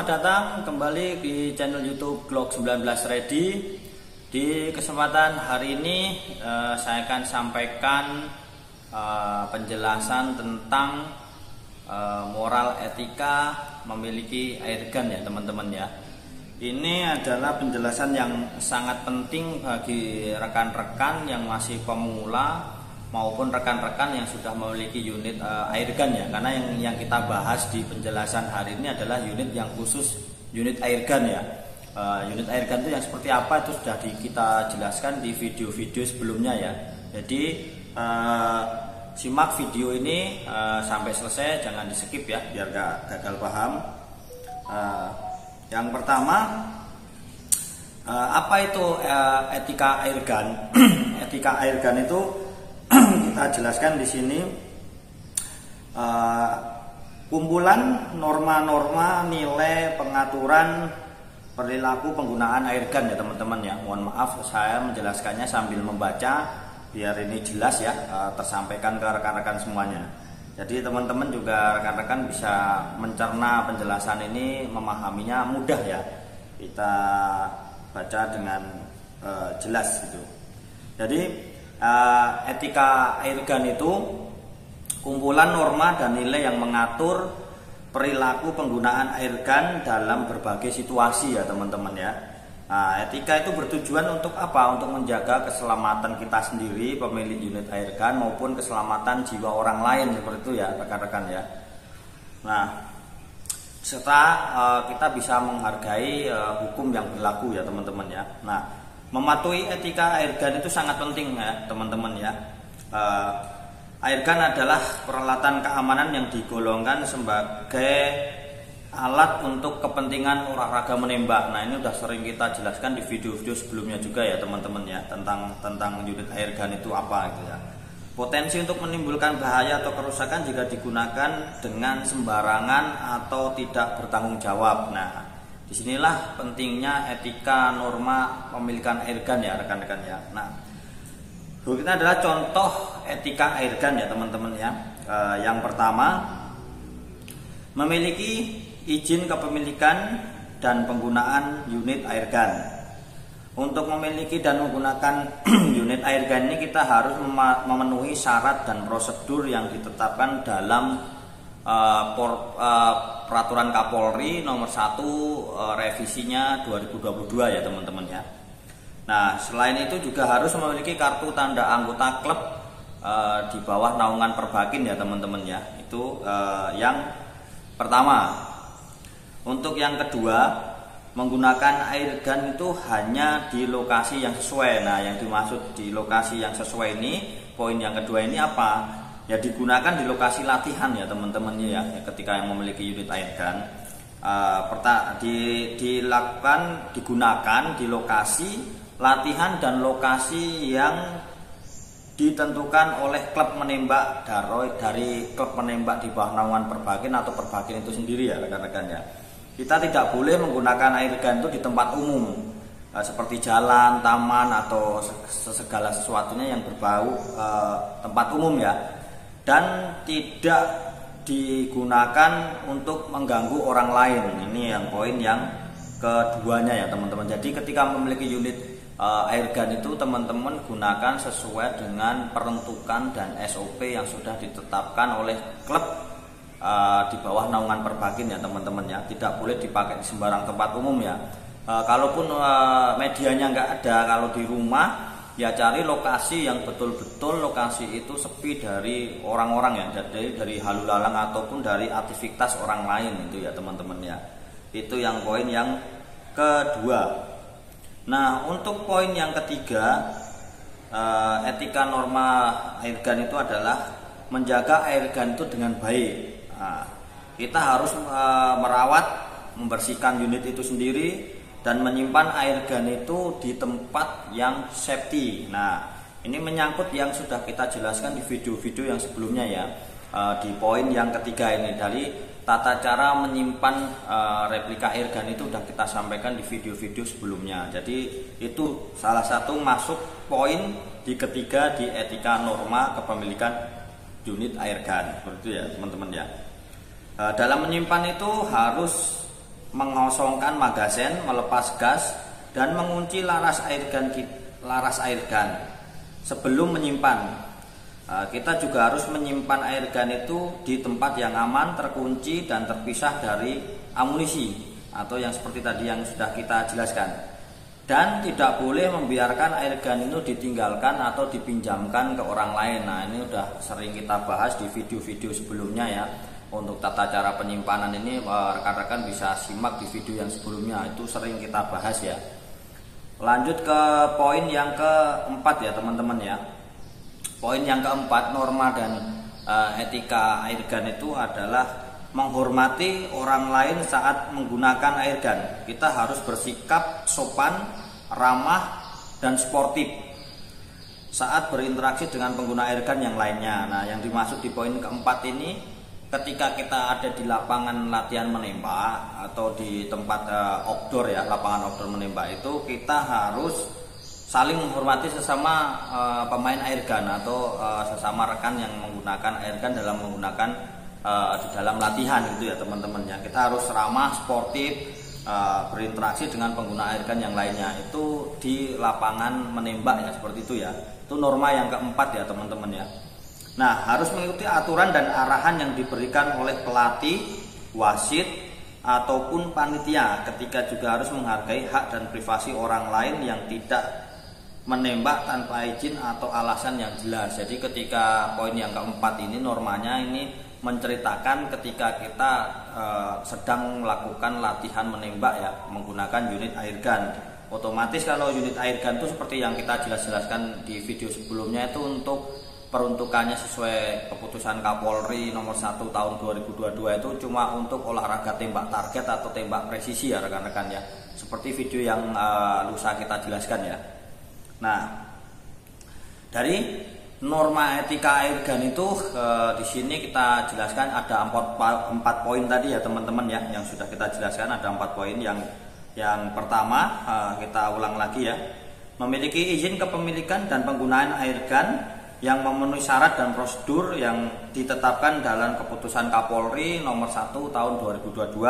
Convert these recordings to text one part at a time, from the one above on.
datang kembali di channel YouTube Glock 19 Ready. Di kesempatan hari ini saya akan sampaikan penjelasan tentang moral etika memiliki airgun ya teman-teman ya. Ini adalah penjelasan yang sangat penting bagi rekan-rekan yang masih pemula maupun rekan-rekan yang sudah memiliki unit airgun ya, karena yang kita bahas di penjelasan hari ini adalah unit yang khusus unit airgun ya. Unit airgun itu yang seperti apa itu sudah kita jelaskan di video-video sebelumnya ya. Jadi simak video ini sampai selesai, jangan di skip ya biar gak gagal paham. Yang pertama, apa itu etika airgun? Etika airgun itu kita jelaskan di sini kumpulan norma-norma, nilai, pengaturan perilaku penggunaan airgun ya teman-teman ya. Mohon maaf saya menjelaskannya sambil membaca biar ini jelas ya, tersampaikan ke rekan-rekan semuanya. Jadi teman-teman juga rekan-rekan bisa mencerna penjelasan ini, memahaminya mudah ya. Kita baca dengan jelas gitu. Jadi etika airgun itu kumpulan norma dan nilai yang mengatur perilaku penggunaan airgun dalam berbagai situasi ya teman-teman ya. Etika itu bertujuan untuk apa? Untuk menjaga keselamatan kita sendiri pemilik unit airgun maupun keselamatan jiwa orang lain, seperti itu ya rekan-rekan ya. Nah, serta kita bisa menghargai hukum yang berlaku ya teman-teman ya. Nah, mematuhi etika airgun itu sangat penting ya teman-teman ya. Airgun adalah peralatan keamanan yang digolongkan sebagai alat untuk kepentingan olahraga menembak. Nah, ini udah sering kita jelaskan di video-video sebelumnya juga ya teman-teman ya, tentang unit airgun itu apa gitu ya. Potensi untuk menimbulkan bahaya atau kerusakan jika digunakan dengan sembarangan atau tidak bertanggung jawab. Nah, disinilah pentingnya etika norma pemilikan airgun ya rekan-rekan ya. Nah, berikutnya adalah contoh etika airgun ya teman-teman ya. Yang pertama, memiliki izin kepemilikan dan penggunaan unit airgun. Untuk memiliki dan menggunakan unit airgun ini kita harus memenuhi syarat dan prosedur yang ditetapkan dalam Peraturan Kapolri nomor 1 revisinya 2022 ya teman-teman ya. Nah, selain itu juga harus memiliki kartu tanda anggota klub di bawah naungan Perbakin ya teman-teman ya. Itu yang pertama. Untuk yang kedua, menggunakan airgun itu hanya di lokasi yang sesuai. Nah, yang dimaksud di lokasi yang sesuai ini, poin yang kedua ini apa? Ya, digunakan di lokasi latihan ya teman-teman ya. Ketika yang memiliki unit airgun digunakan di lokasi latihan dan lokasi yang ditentukan oleh klub menembak dari klub menembak di bawah naungan Perbakin atau Perbakin itu sendiri ya rekan-rekan ya. Kita tidak boleh menggunakan airgun itu di tempat umum seperti jalan, taman atau segala sesuatunya yang berbau tempat umum ya. Dan tidak digunakan untuk mengganggu orang lain. Ini yang poin yang keduanya ya teman-teman. Jadi ketika memiliki unit airgun itu teman-teman gunakan sesuai dengan peruntukan dan SOP yang sudah ditetapkan oleh klub di bawah naungan Perbakin ya teman-teman ya. Tidak boleh dipakai di sembarang tempat umum ya. Kalaupun medianya nggak ada, kalau di rumah ya cari lokasi yang betul-betul lokasi itu sepi dari orang-orang ya, jadi dari halu lalang ataupun dari aktivitas orang lain itu ya teman-teman ya. Itu yang poin yang kedua. Nah, untuk poin yang ketiga, etika norma airgun itu adalah menjaga airgun itu dengan baik. Nah, kita harus merawat, membersihkan unit itu sendiri dan menyimpan airgun itu di tempat yang safety. Nah, ini menyangkut yang sudah kita jelaskan di video-video yang sebelumnya ya. Di poin yang ketiga ini, dari tata cara menyimpan replika airgun itu sudah kita sampaikan di video-video sebelumnya. Jadi itu salah satu masuk poin di ketiga di etika norma kepemilikan unit airgun. Seperti itu ya teman-teman ya. Dalam menyimpan itu harus mengosongkan magazen, melepas gas, dan mengunci laras air gun sebelum menyimpan. Kita juga harus menyimpan air gun itu di tempat yang aman, terkunci dan terpisah dari amunisi atau yang seperti tadi yang sudah kita jelaskan. Dan tidak boleh membiarkan air gun itu ditinggalkan atau dipinjamkan ke orang lain. Nah, ini udah sering kita bahas di video-video sebelumnya ya. Untuk tata cara penyimpanan ini rekan-rekan bisa simak di video yang sebelumnya, itu sering kita bahas ya. Lanjut ke poin yang keempat ya teman-teman ya. Poin yang keempat, norma dan etika airgun itu adalah menghormati orang lain saat menggunakan airgun. Kita harus bersikap sopan, ramah, dan sportif saat berinteraksi dengan pengguna airgun yang lainnya. Nah, yang dimaksud di poin keempat ini, ketika kita ada di lapangan latihan menembak atau di tempat outdoor ya, lapangan outdoor menembak itu, kita harus saling menghormati sesama pemain airgun atau sesama rekan yang menggunakan airgun dalam menggunakan di dalam latihan gitu ya teman-teman ya. Kita harus ramah, sportif, berinteraksi dengan pengguna airgun yang lainnya itu di lapangan menembak ya, seperti itu ya. Itu norma yang keempat ya teman-teman ya. Nah, harus mengikuti aturan dan arahan yang diberikan oleh pelatih, wasit, ataupun panitia. Ketika juga harus menghargai hak dan privasi orang lain yang tidak menembak tanpa izin atau alasan yang jelas. Jadi ketika poin yang keempat ini, normanya ini menceritakan ketika kita sedang melakukan latihan menembak ya, menggunakan unit airgun. Otomatis kalau unit airgun itu seperti yang kita jelaskan di video sebelumnya, itu untuk peruntukannya sesuai keputusan Kapolri nomor 1 tahun 2022 itu cuma untuk olahraga tembak target atau tembak presisi ya rekan-rekan ya. Seperti video yang lusa kita jelaskan ya. Nah, dari norma etika airgun itu di sini kita jelaskan ada 4 poin tadi ya teman-teman ya, yang sudah kita jelaskan ada 4 poin. Yang pertama, kita ulang lagi ya. Memiliki izin kepemilikan dan penggunaan airgun yang memenuhi syarat dan prosedur yang ditetapkan dalam keputusan Kapolri nomor 1 tahun 2022,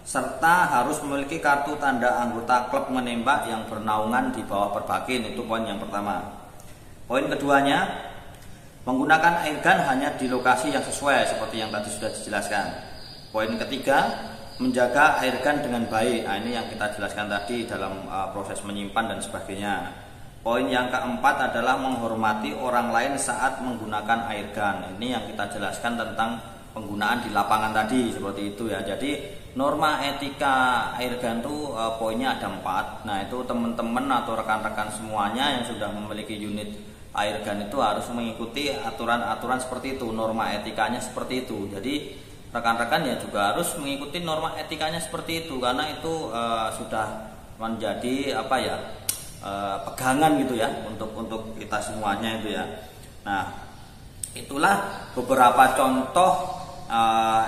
serta harus memiliki kartu tanda anggota klub menembak yang bernaungan di bawah Perbakin. Itu poin yang pertama. Poin keduanya, menggunakan airgun hanya di lokasi yang sesuai seperti yang tadi sudah dijelaskan. Poin ketiga, menjaga airgun dengan baik. Nah, ini yang kita jelaskan tadi dalam proses menyimpan dan sebagainya. Poin yang keempat adalah menghormati orang lain saat menggunakan airgun. Ini yang kita jelaskan tentang penggunaan di lapangan tadi, seperti itu ya. Jadi norma etika airgun itu poinnya ada 4. Nah, itu teman-teman atau rekan-rekan semuanya yang sudah memiliki unit airgun itu harus mengikuti aturan-aturan seperti itu, norma etikanya seperti itu. Jadi rekan-rekan ya juga harus mengikuti norma etikanya seperti itu, karena itu sudah menjadi apa ya, pegangan gitu ya untuk kita semuanya itu ya. Nah, itulah beberapa contoh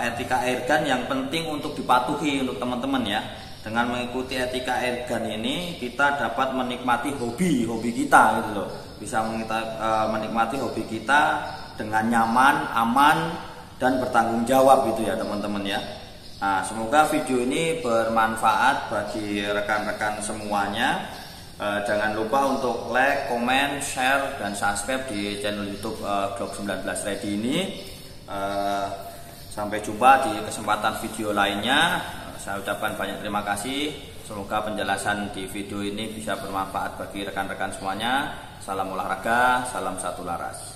etika airgun yang penting untuk dipatuhi untuk teman-teman ya. Dengan mengikuti etika airgun ini, kita dapat menikmati hobi kita gitu loh. Bisa menikmati hobi kita dengan nyaman, aman, dan bertanggung jawab gitu ya teman-teman ya. Nah, semoga video ini bermanfaat bagi rekan-rekan semuanya. Jangan lupa untuk like, comment, share, dan subscribe di channel YouTube Glock 19 Ready ini. Sampai jumpa di kesempatan video lainnya. Saya ucapkan banyak terima kasih. Semoga penjelasan di video ini bisa bermanfaat bagi rekan-rekan semuanya. Salam olahraga, salam satu laras.